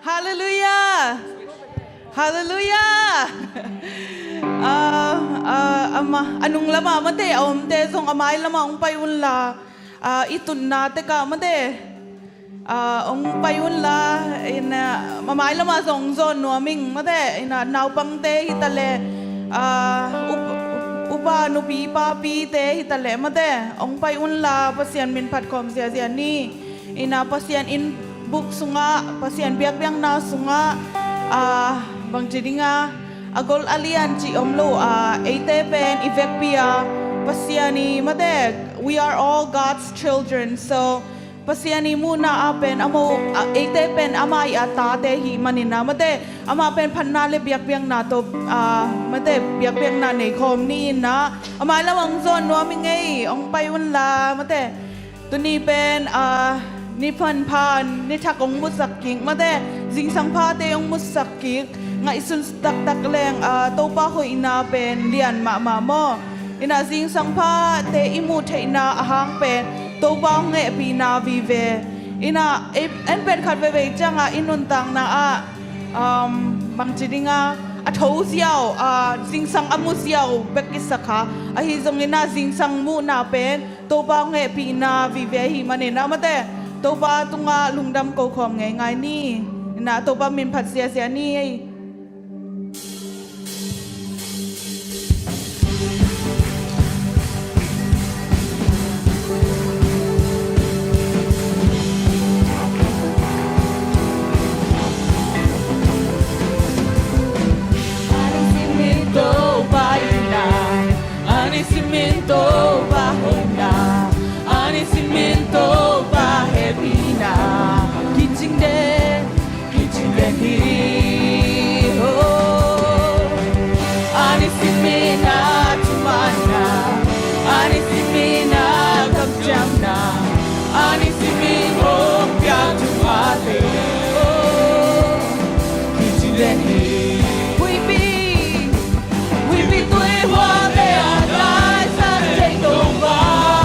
Hallelujah! Hallelujah! Anong lama mate te song amay lama ong payun la itun na te ka mate ong payun la ina mamay lama song zon nuaming mate ina naupang te hitale upa nupi papi te hitale mate ong payun la pasien min pat kom sia sia ni ina pasien in buk sunga pasien biak biang na sunga bang jadi nga agol alian ci omlo ate pen ivekpia pasiani madeg we are all God's children so pasiani muna apen amo ate pen amai atate hi manina mate ama pen pannale biak biang na to mate biak biang na nei khom ni na amai lawang zon no mingei ong payun la mate tuni pen ni pan pan ni thakong musakking mate jing sang pa te ong musakking nga isun tak leng topa ko ina pen lian ma mo ina jing sang pa te imu the ina ahang pen topa nge pina vive ina en pen khat ve changa inun tang na bang chidinga atho siao jing sang amu siao bekisakha hi zong ina jing sang mu na pen topa nge pina vive hi mane na mate topa tunga lungdam ko khom ngai ni ina topa min phat sia ni We be tuổi hoa để ai sai sang take over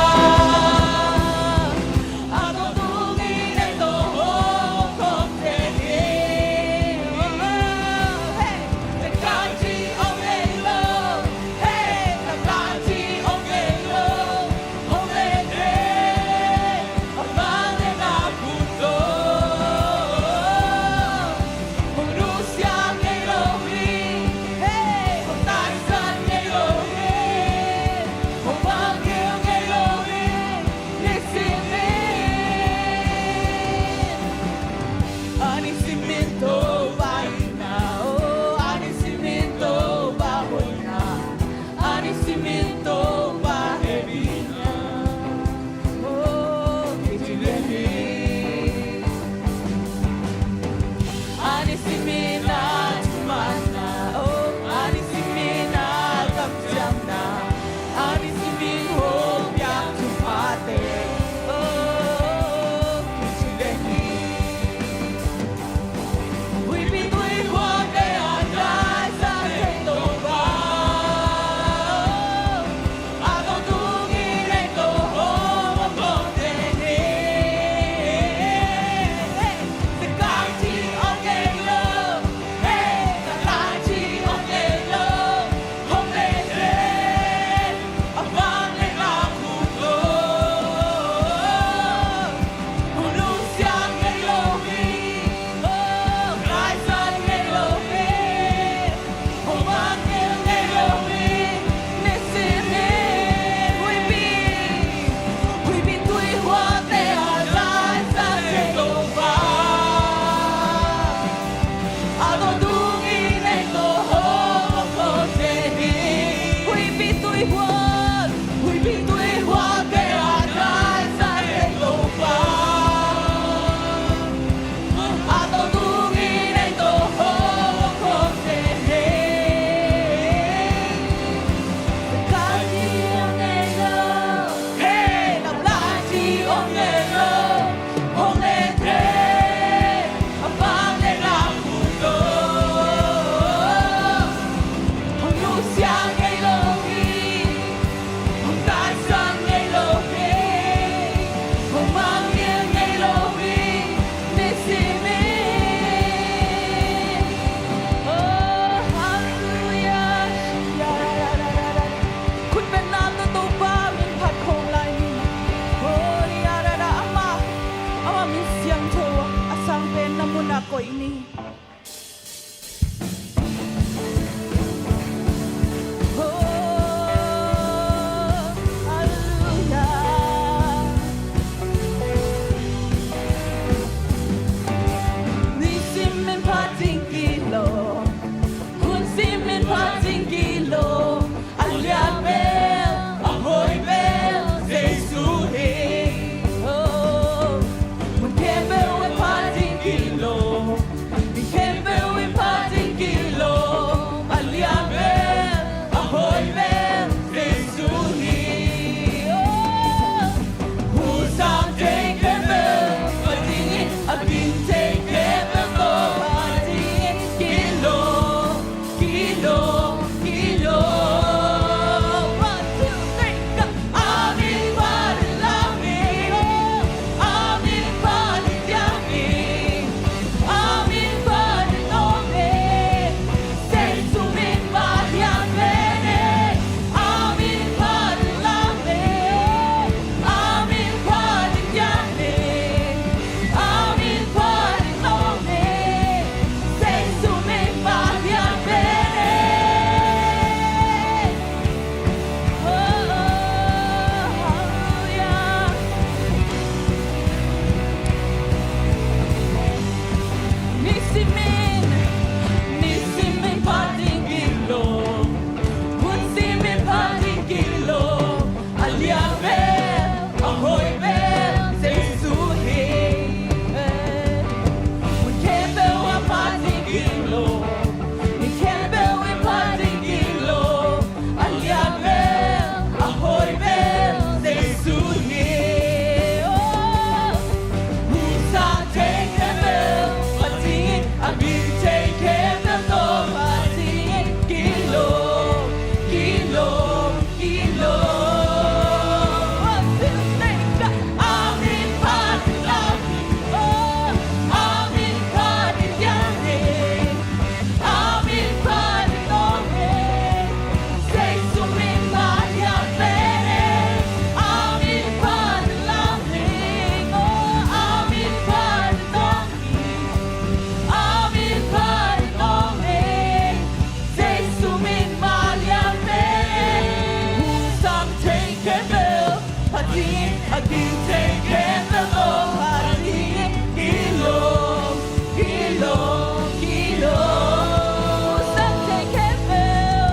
can feel. Hadin, hadin, take care of love. Hadin, ilong, ilong, ilong. Sang take care feel,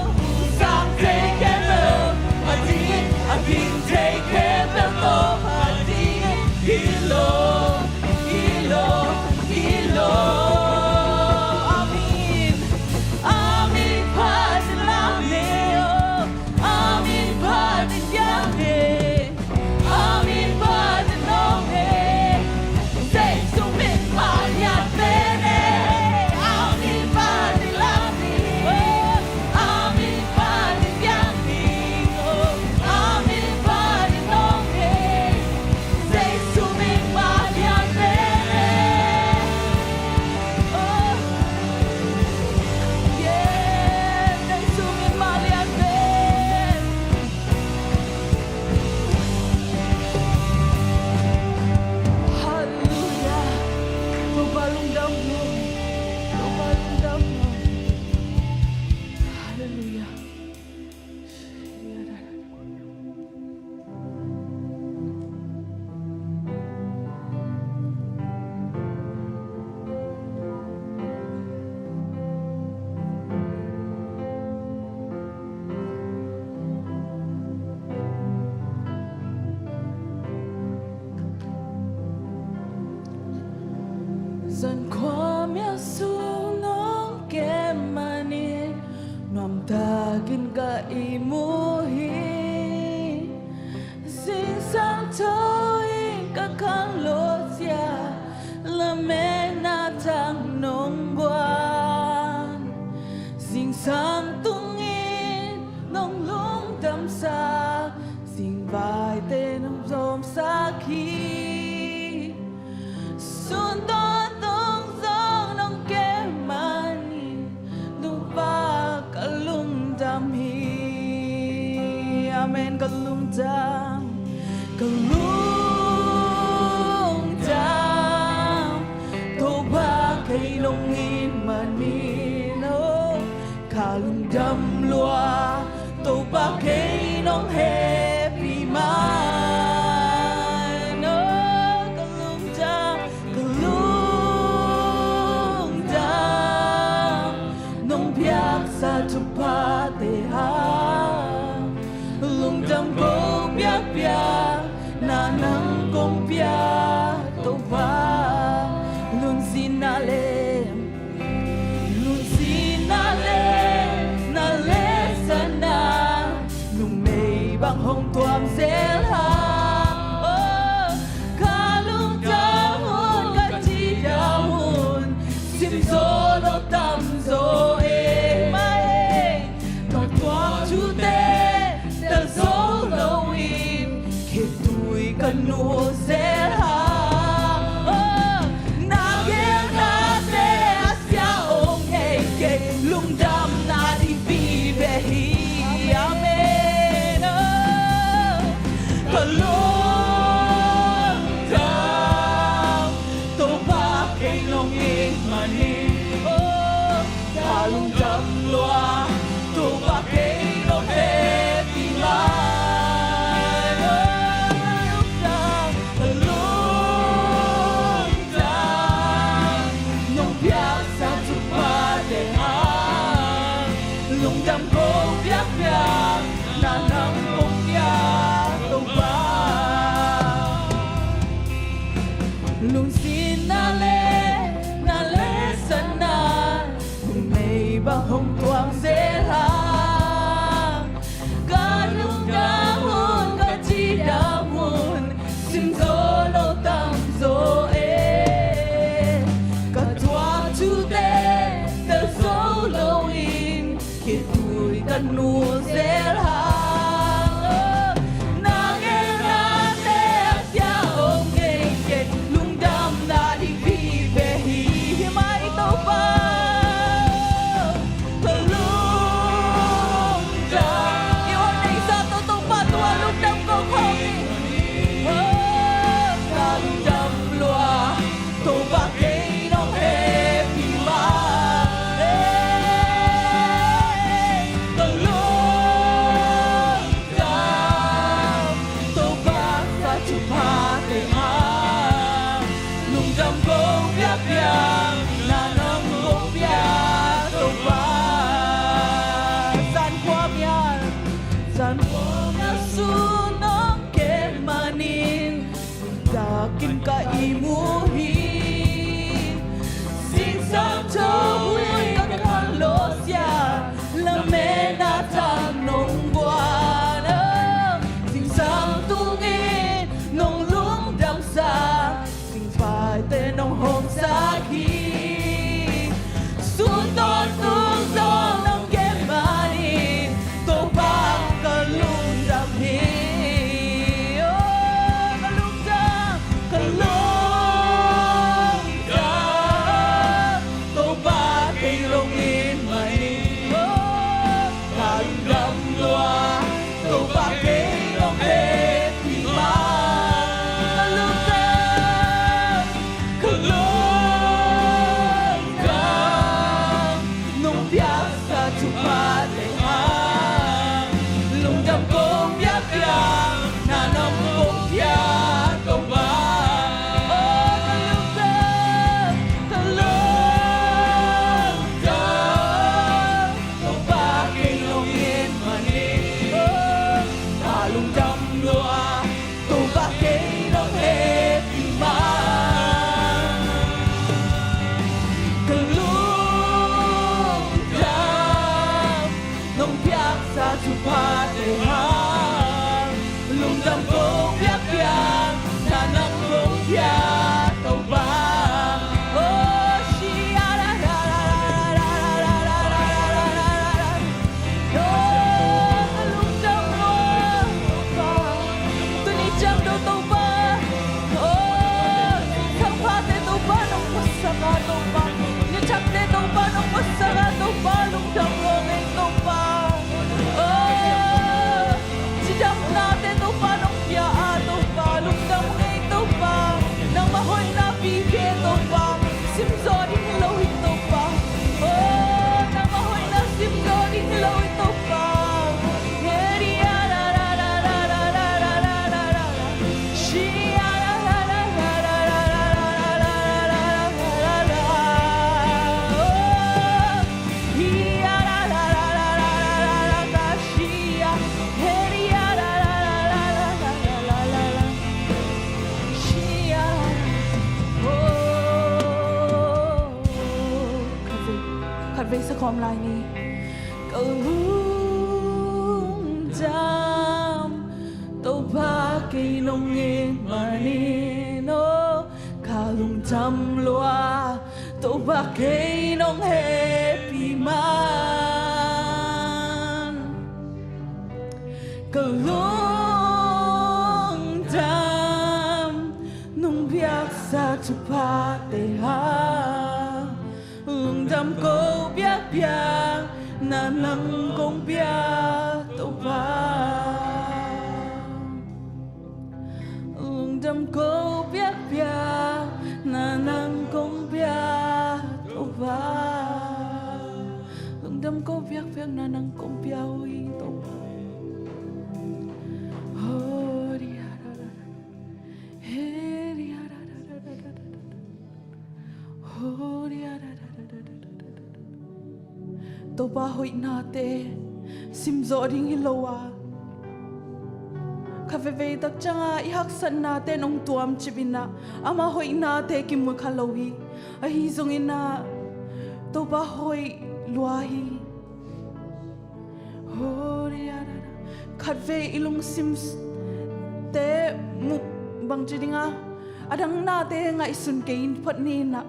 sang take care feel. Hadin, hadin, take care of love. Hadin, ilong, ilong, ilong. Amin, amin, Padre Lameo, amin, Padre Yahweh, amin, Padre Nohe, say to me, Maria Bene, amin, Padre Lameo, amin, Padre Yahweh, amin, Padre Nohe, say to me, Maria Bene. Yeah, say to me, Maria Bene. Hallelujah. Tubalong damo. Tubalong damo. Hallelujah. San kwamya sunong kemani Nam tagin ka imuhi Sinsang to'y kakanglosya Lamen na tang nong buwan Sinsang tungin nong lung damsa Sing vai te nong som sakhi Sundan tong song nong kemani Dupa kalumdam hi Amen kalumdam Kalumdam Toba kay longin manino Kalumdam lua Toba kay nong happy man Oh kalumdam Kalumdam Nong biyak sa tupatehan Lungdam ko biyak-biyak Nanang kong biyak Toba Lun sinalem Lun sinalem Nale sana Nung may bang hong tuam selha Oh kalumdamon katidamon Simsolo tamzo mae No tuam chute Del solo im Kitui kanu selha Oh Nagel nate asya ong heke Lungdam na di bibehi Amen Oh Kalungdam Toba kay longing mani Oh Kalungdam lua Toba kay longing man Oh Kalungdam Nung biyak sa tupadehan Lungdam ko biyak-biyak Nanang kong biyak Toba Lung sinale Nale sana Kung may bahong tuang selha Kalungdamon katidamon Simsolo tamzo Katwa tude Del solo in Kitui kanu selha Nangel nate asya ong ngeke Lungdam na di bibehi Himay toba Kalungdam Iwan na isa totong patwa Lungdam kong hongi Oh Kalungdam lua Toba kay nong happy man Kalungdam kinh ca imuhi sing sang cho vui các con lô xia là mẹ na tham nông qua đó sing sang tu nghe nông lúng đam xa sing phải tên nông hôm xa khi xuống to xuống gió nông ghé mà đi tô bạc cả lung đam hi cả lung đam tô bạc cây lông in mà đi cả lung đam loa tô bạc cây lông hết thì mà cả lung đam nông biasa cuma leha lung đam công biak biak na nông công biak công ba công ba cây lông yên mà đi lung đam loa công ba cây lông hết thì mà nông biasa cuma leha lung đam công biak biak na nông công biak công ba Khát về sẽ khom lại đi cầu lung đam tô ba cây lông nghe mà đi nó cả lung đam loa tô ba cây lông happy man cầu lung đam nung biasa cepat deha lung đam cô biak biak na nang công biak tô ba lung đam cô biak biak na nang công biak tô ba lung đam cô biak biak na nang công biak ui tô ba tô ba hoi na te sim zo ding hilowa kha ve tak changa i hak san na te nong tuam chibina ama hoi na te ki mu khalohi a hi zong ina tô ba hoi lua hi horia kha ve ilung sim te mu bang chidinga adang na te ngai sun ke in phat ni na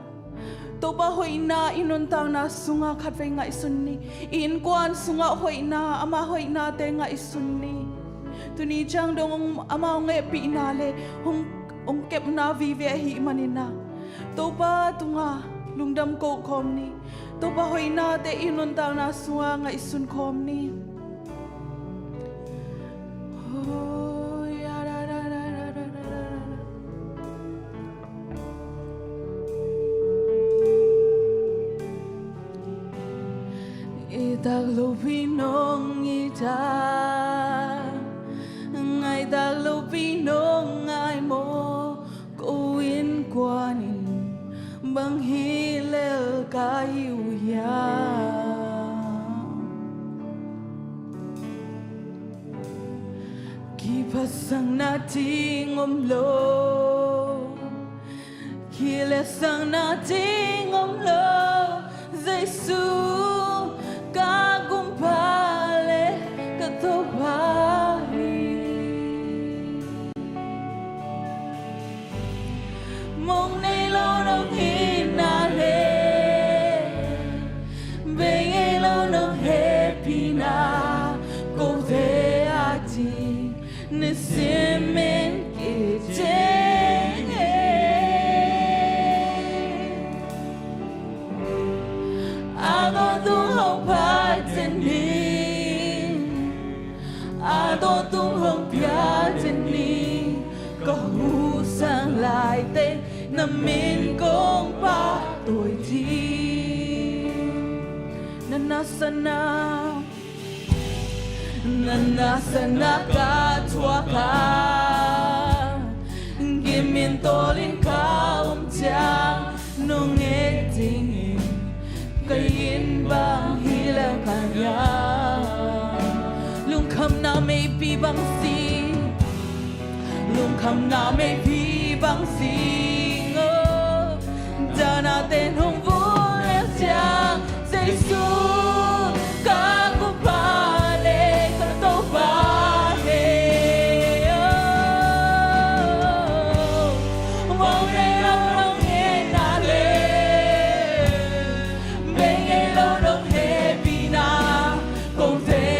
tô ba hoi na inun tao na sunga khat ve ngai sun ni in kwan sunga hoi na ama hoi na te ngai sun ni tuni chang dong ama nge pi na le hong kep na vi ve hi manina tô ba tunga lungdam ko khom ni tô ba hoi na te inun tao na sunga ngai sun khom ni Idag lupinong ita Ngay dag lupinong ay mo Kuin kwanin Bang hilel kayo yan Kipasang nating umlo khi lẽ sang na ting om lo Giêsu ka gumpale ka to bahi mong nay lo nong hinale benge lo nong happy na ko ve ati ne semen ke Ado tung hong pia trên ni có hu sang lại tên nằm min công ba tuổi gì nana sana ka chua ka gimin tolin ka cha nong nghe tình kayin bang hila kanya khăm na mê pi băng si lung khăm na mê pi băng si ngơ cha na tên hồng vũ leo chang Giêsu ca của ba lê con tô ba lê mong đây lâu lâu nghe na lê bên nghe lâu đông hè pi na cùng thế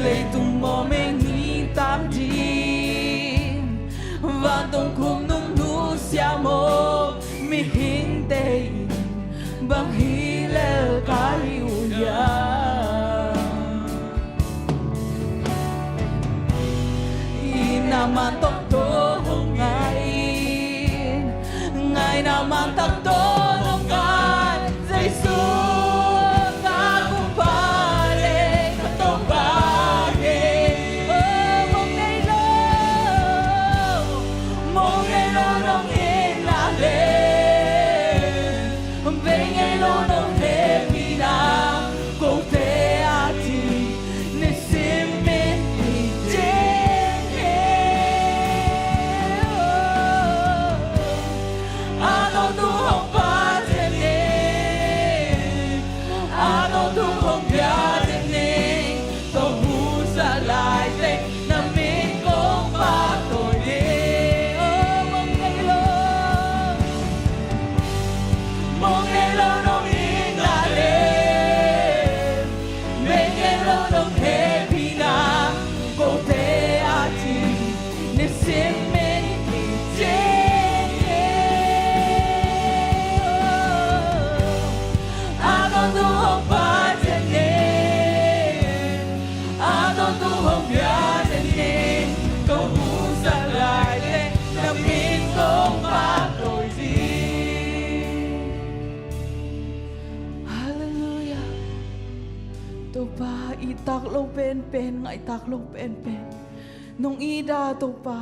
lấy tung mò mê nghĩ tam đi và tung khung nung nu xia mô mi hình tê bằng hi lê ca hiu ya ina man tóc tố hông ngày nào man tóc tố hông ngài Giêsu tak lo pen pen ngai tak lo pen pen nong ida to pa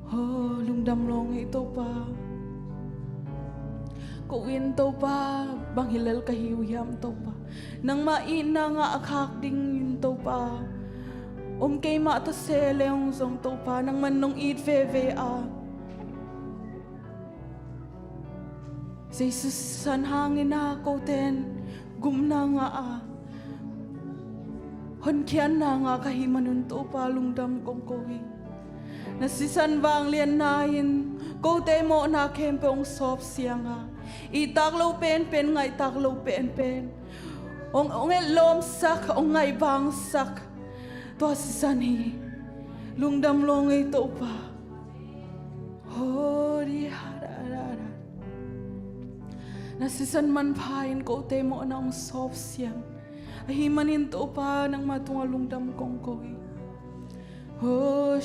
ho lung dam long i to pa ko win to pa bang hilal ka hiu yam to pa nang ma ina nga akhak ding in to pa kay ma ta se leong zong to pa nang man nong it ve ve a Jesus san hangin na ko ten gum na nga a hon kian na nga kahimanun to pa lungdam kong kowi nasisan wang lian nain ko te mo na kem pong sop sianga itak lo pen pen ngai tak lo pen pen ong el lom sak ong ngai bang sak to sisan hi lungdam long ei to pa hori harara nasisan man pain ko te mo na ong sop siang ahimanin to pa nang matungalung dam kong koy. Oh,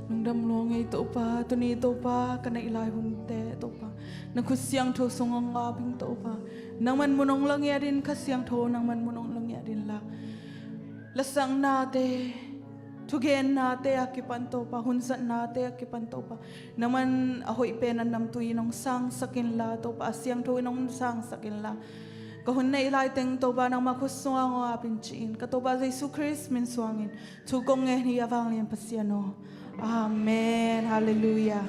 nung damlong ay to pa tuni to pa kana ilay hunte to pa nakusyang to sungang ngabing to pa nang man munong lang yarin kasyang to nang man munong lang yarin la lasang nate tugen nate akipan to pa hunsan nate akipan to pa naman ahoy penan nam tuinong sang sakin la to pa asyang to inong sang sakin la kahun na ilay teng to ba nang makusunga ngo apinchin kato ba Jesu Christ min suangin tugong eh ni avang lian pasiano. Amen. Hallelujah.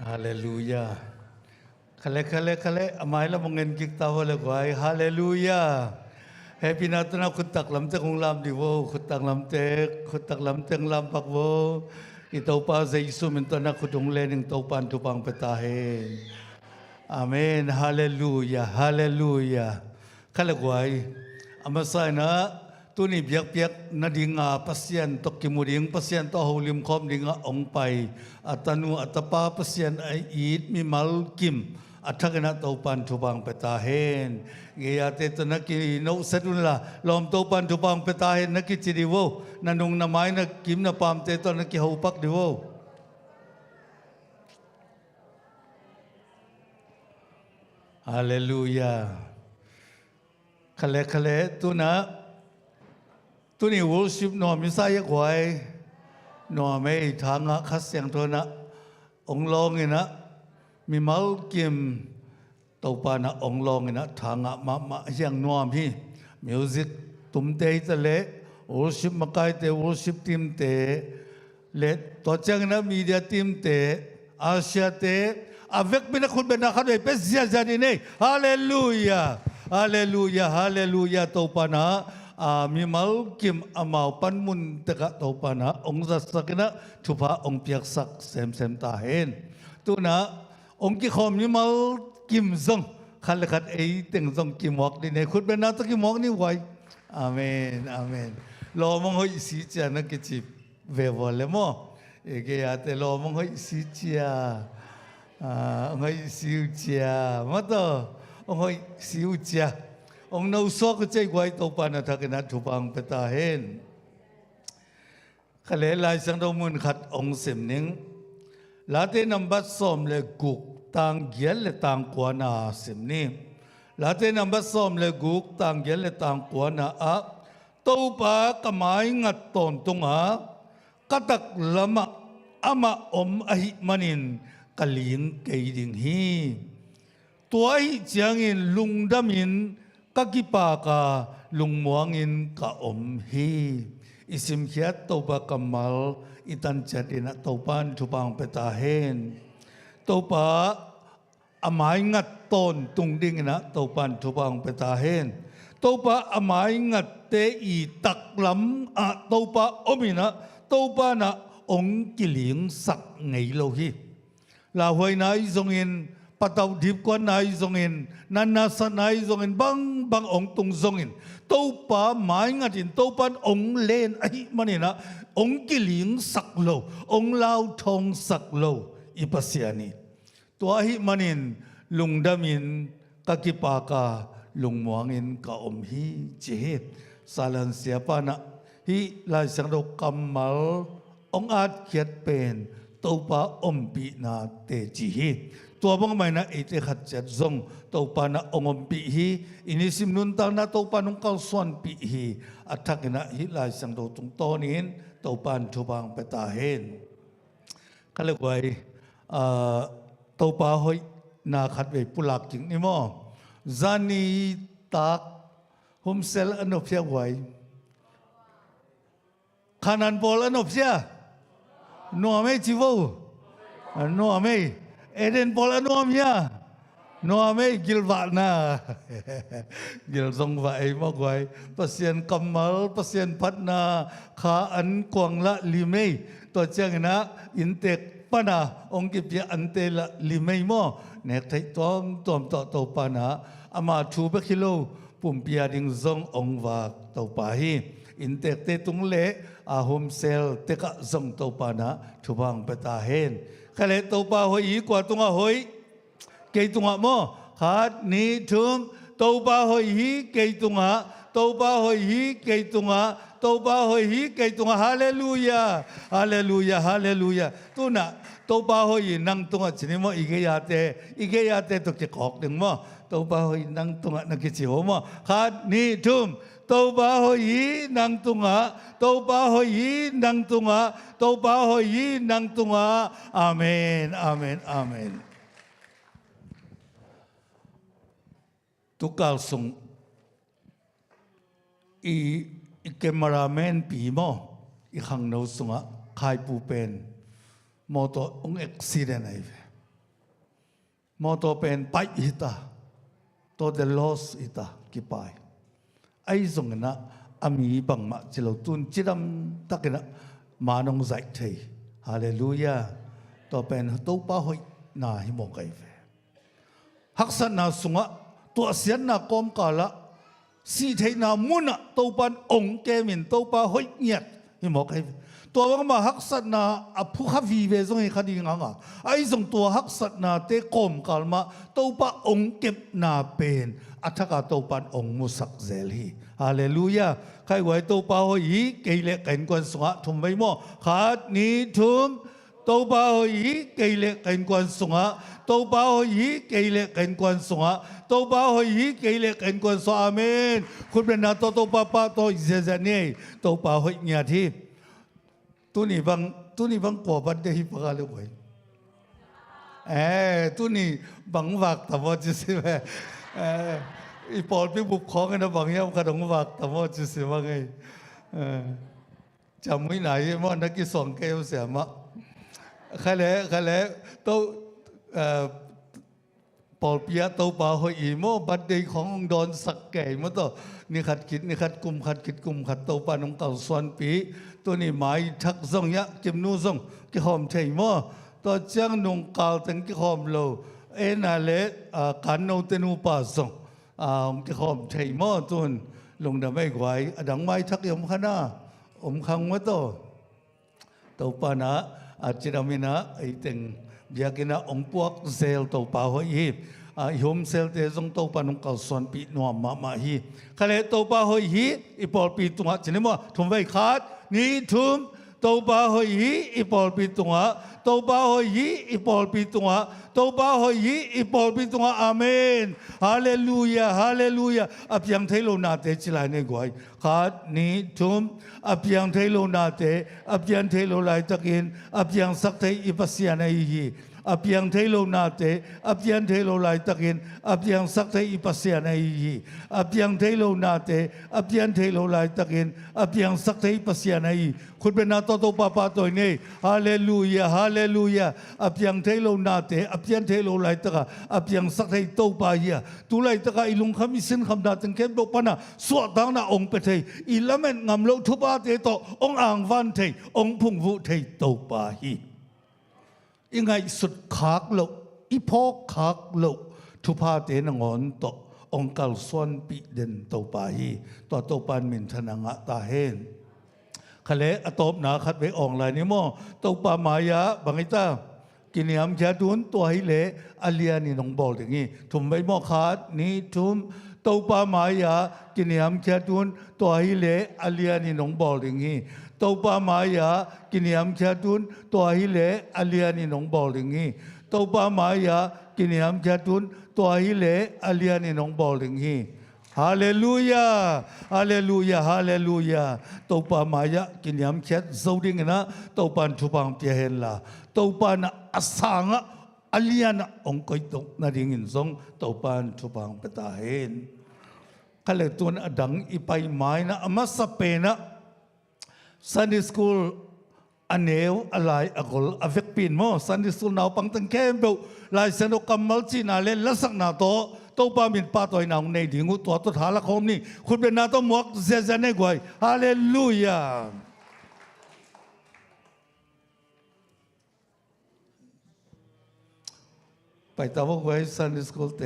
Haleluya. Kale amay la mongin kik tawa la guay. Haleluya. Happy na to na kutak lam te kung lam di wo, kutak lam te lam pak wo. Itaw pa sa Isu minto na kutong lening taupan tupang petahin. Amen. Haleluya. Haleluya. Kale guay. Amasay na tuni biak na dinga pasyan tok kimuring pasyan to hulim kom dinga ongpai atanu atapa pasyan ay it mi malkim athagna taupan tupang petahen gayate to naki no sadunla lom taupan tupang petahen naki chiriwo nanung namay na kim na pamte to naki haupak diwo haleluya kale tuna tuni worship no misaya kwai no me thanga khasyang thona onglong ina mi mal kim topa na onglong ina thanga ma hyang nom hi music tumte tale worship makai te worship team te le to chang na media team te asia te avec bina khut bena khadai pe zia zani nei hallelujah hallelujah hallelujah topa na mi mal kim amau pan mun teka topa na ong sakina tupa ong piak sak sem ta hen tu na ong ki khom mi mal kim zong khalekat ei teng zong kim wak di ne khut ben na to kim wak ni wai amen amen lo mong hoi si cha na ki chi ve vole mo e ge ya te lo mong hoi si cha hoi si cha ma to ong hoi si cha ông nâu so cái chơi quay tàu pan là cái nát chụp bằng beta hen, cái lẽ lại sang đâu muốn khát ông xem nín, lá tên nằm bắt xóm lệ gục tang giết lệ tang quan à xem nín, lá tên nằm bắt xóm lệ gục tang giết lệ tang quan à, tàu pa kamai ngắt tòn tung à, katak lama ama ahi manin kaling cây đình hi, tuổi changin lung damin kagipa ka lungmuangin ka hi isim hiat toba kamal itan chatina topan tupang petahen topa amai ngat ton tungding na topan tupang petahen topa amai ngat te I taklam a topa omina topa na ong kiling sak ngei lo hi la hoi na izongin patau dip ko nai zongin nanasa nai zongin bang ong tung zongin topa mai ngatin topan ong len ai manina ong kiling saklo ong lau thong saklo ipasiani tuahi manin lungdamin kakipaka lungmuangin ka hi jehet salan siapa na hi lai sang do kamal ong at kiat pen topa ompi na te jihiตัวบางไม่นะไอเด็กขัดจัดซงตัวปานะองค์ปีฮีอินิสิมนุนตานะตัวปานุงเกาส่วนปีฮีอัฐกินะฮิลายสังโดตุงโตนินตัวปานทุบังเปตาเฮนก็เลยไว้ตัวปาหอยนาขัดไว้ปุลักจริงนี่มั้งจานีตักโฮมเซลอันอบเสียไว้ขานันบอลอันอบเสียนัวไม่จีวู no me Eden pola no mia no me gilwa na gil song va ai mo goi pasien kamal pasien patna kha an kwang la limei to chang na intek pana ong ki pia ante la limei mo nek thai tom to pana ama thu be kilo pum pia ding zong ong va to pa hi intek te tung le a home sale te ka zong to pana thu bang peta hen khale to pa hoi kwa tunga hoi cây tung hạ mò hát ní thương tàu ba hồi hí cây tung hạ tàu ba hồi hí cây tung hạ tàu ba hồi hí cây tung hạ hallelujah hallelujah hallelujah tu na tàu ba hồi hí năng tung hạ chỉ mò ige ya te tục chỉ cọc đừng mò tàu ba hồi năng tung hạ năng cái chiếu mò hát ní thương tàu ba hồi hí năng tung hạ tàu ba hồi hí năng tung hạ tàu ba hồi hí năng tung hạ amen amen amen tukal sung i cameraman pi mo i khang no sunga khai pu pen moto ong accident ai moto pen pai ita to the loss ita ki pai ai zong na ami bang ma chilo tun chiram takena manong zai thei hallelujah to pen to pa hoi na hi mo kai ve haksan na sungaตัวเสียนนักกอมกาละสีเทนามุนะตัวปันองค์แกมินตัวปาหอยเงียดฮิมอกไอตัวว่ามาฮักสัตนาอภุขวีเวซงให้คดีงาไอซงตัวฮักสัตนาเตกอมกาลมาตัวปาองค์เก็บนาเป็นอัฐกาตัวปันองค์มุสักเซลีฮาเลลูยาใครไว้ตัวปาหอยเกยเลกันกวนสงะทุมไว้หม้อขาดนี้ทุมตัวปาหอยเกยเลกันกวนสงะตัวปาหอยเกยเลกันกวนสงะตัวบ้าหอยเกยเล็กกันกวนสอาเมนคุณเป็นนาตัวป้าตัวเจเจนี่ตัวบ้าหอยเนี่ยที่ตัวนี้บังกว่าบันเดฮิปกาเลยเว้ยตัวนี้บังวักแต่ว่าจะสิแม่อีปอดไปบุกของกันนะบังยามกระดงวักแต่ว่าจะสิว่าไงจำไม่ไหนว่านักกีฬา2 เกมเสียมะใครแล้วตัวปอลเปียตัวป่าหอยโมบัดเดย์ของดอนสักแก่มาตัวนี่ขัดคิดนี่ขัดกุมขัดคิดกุมขัดตัวป่าน้องเก่าส่วนปีตัวนี้หมายทักซ่งยะเก็บนู่ซ่งกี่หอมเทยโมตัวเจ้าน้องเก่าตั้งกี่หอมโลน่าเละการโนเตนูป่าซ่งกี่หอมเทยโมตัวลงดำไม่ไหวดังไม้ทักยมขนาขังมาตัวป่านะอาจจะดำมินะไอเต็งอยากกินองพวกเซลตัวป่าหอยโฮมเซลเตจงตัวป่านงเก่าส่วนปีนัวมาฮีขณะตัวป่าหอยอีปอลปีตัวจะนี่มั้งทุ่มไว้ขาดนี่ทุ่มตัวป่าหอยอีปอลปีตัวตัวป่าหอยอีปอลปีตัวตัวป่าหอยอีปอลปีตัวอาเมนฮาเลลูยาฮาเลลูยาอับยังเทโลนาเตจิลายในกวยขาดนี่ทุ่มอับยังเทโลนาเตอับยังเทโลไลตะกินอับยังสักเทอิปัสยาในฮีอับยังเทโลนาเตอับยังเทโลไลตะกินอับยังสักเทอิปัสยาในฮีอับยังเทโลนาเตอับยังเทโลไลตะกินอับยังสักเทอิปัสยาในฮีคุณเป็นนาตัวป้าตัวนี้ฮาเลลูยาฮาเลลูยาอับยังเทโลนาเตอับยังเทโลไลตะกะอับยังสักเทตัวป้าเฮียตุไลตะกะอิลุงคำมิสินคำนาตึงเข้มบอกปนะสวดดังนาองค์เปเทอิละเมนงามโลทุบาเตโตองอ่างวันเทองพุงวุเทตัวป้าฮียังไงสุดขากโลอีพอกขากโลทุพาเตนงอนโตองค์กัลส่วนปีเด่นตัวป้าฮีตัวปานมินทนังะตาเฮนขเลอตบนาคัดไว้อองลายนี่มั่วตัวปามายะบางไอตากินยามแค่ดุนตัวให้เละอาเลียนี่น้องบอกอย่างนี้ถุมไว้มั่วขาดนี่ถุมตัวปามายะกินยามแค่ดุนตัวให้เละอาเลียนี่น้องบอกอย่างนี้ตัวปามายะกินยามแค่ดุนตัวให้เละอาเลียนี่น้องบอกอย่างนี้ตัวปามายะกินยามแค่ดุนตัวให้เละอาเลียนี่น้องบอกอย่างนี้ฮาเลลูยาฮาเลลูยาฮาเลลูยาตัวปามายะกินยามแค่โซดิ้งนะตัวปานทุบังเปียเฮลาตัวปานอาสังะอาเลียนะองค์ก้อยตกนาดิ่งินทรงตัวปานทุบังเปตาเฮนขเลตัวนั้นดังอีไปไม้นะอามาสเปนะซันดี้สคูล อันเนวอะไรอกลอเวกปินโมสันดิสุนาวปังตังเข้มเบลลายเซนโอกัมมัลจีนาเลลักษณะโตโตปามินปาตอยนาวในดิ่งอุตัวตุทาละคมนี่คุณเป็นนาโตมวกเซเซเนกวยฮาเลลูยาไปตาวกไว้ซันดิสโกลเต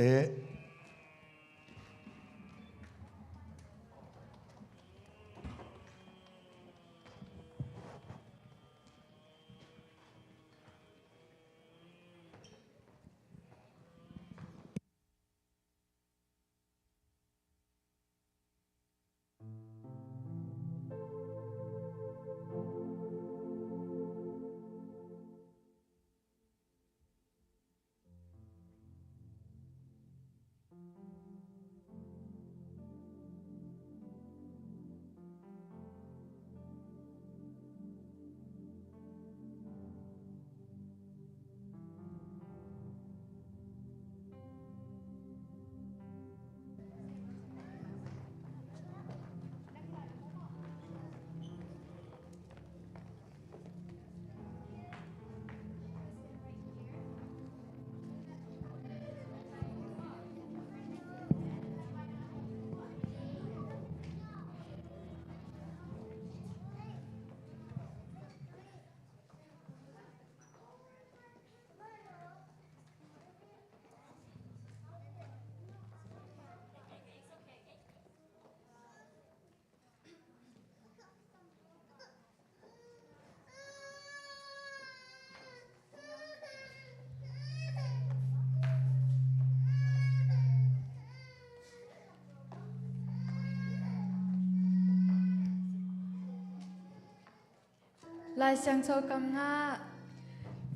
ลายเสียงโชกำงะ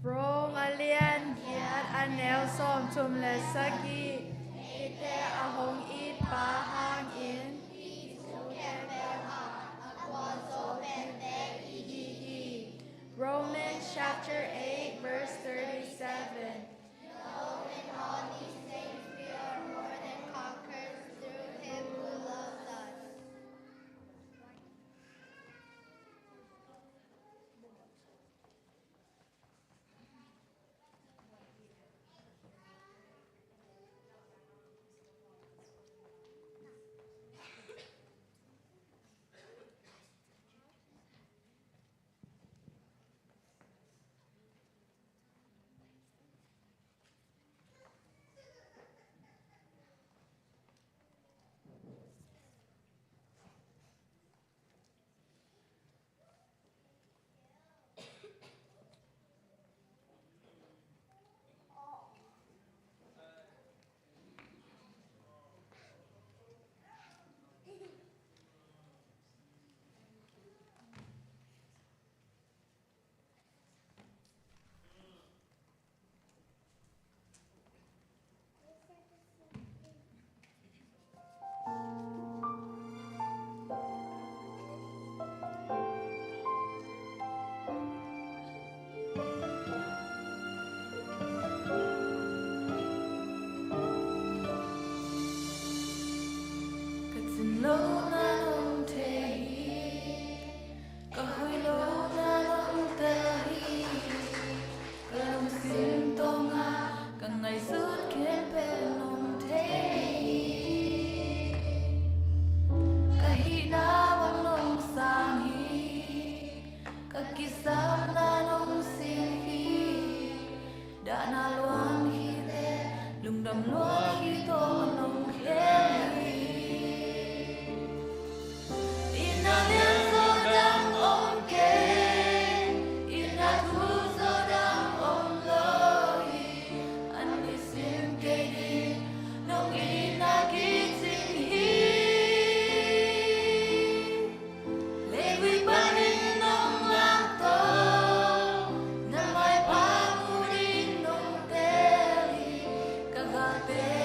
โรงอาเลียนเฮียดอันแนวส้มชุมเลสกีอีเตอาหงอีปาหางอินRomans chapter 8 verse 37 Be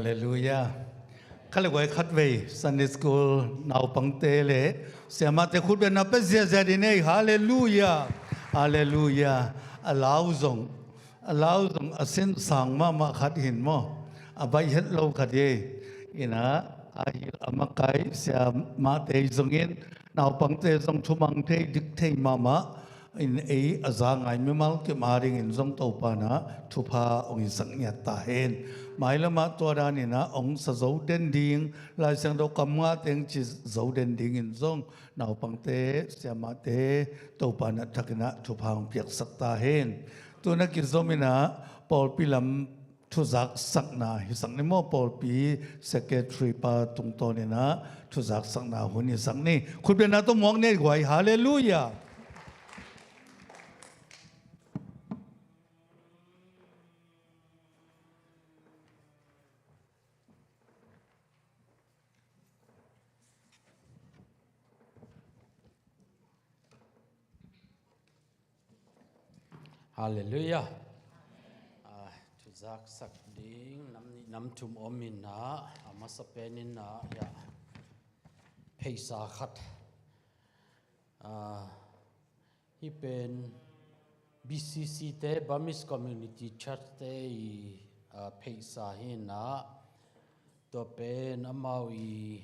Hallelujah. Kali goi khat vei Sunday school nau pangte le sema te khut ben na pe zia zia di nei. Hallelujah. Hallelujah. Allow zong asin sang ma khat hin mo. Abai het lo khat ye. Ina ahil amakai sia ma te zongin nau pangte zong thumang te dik te mama in azangai mimal ke maring in zong to pa na thupa ong sang nya ta hen mai lama to da ni na ong sa zo den ding lai sang do kam nga teng chi zo den ding in zong nau pangte sia ma te to pa na thakna thupa ong piak sak ta hen tu na ki zomina pol pilam thu zak sak na hi sang ni mo pol pi secretary pa tung to ni na thu zak sak na hun ni sang ni khut be na to mong ne gwai hallelujah. Hallelujah. Tuzak sak ding nam tum omin na amasapenin na ya peisa khat. Hi pen BCC te Burmese Community Church te peisa hi na to pen amawi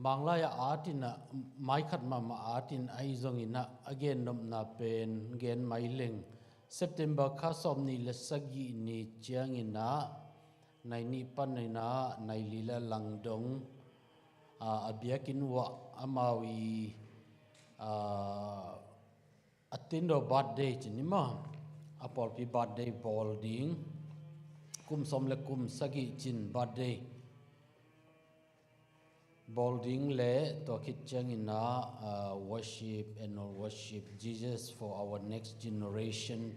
Manglaya atin na mai khat mama atin ai zongina again nom na pen gen mailing September kha somni lesagi ni chiangina nai ni pan na nai lila langdong abiakin wa amawi atindo birthday chinima apol pi birthday bolding kum somle kum sagi chin birthday Bolding le to kitcheng ina worship and worship Jesus for our next generation.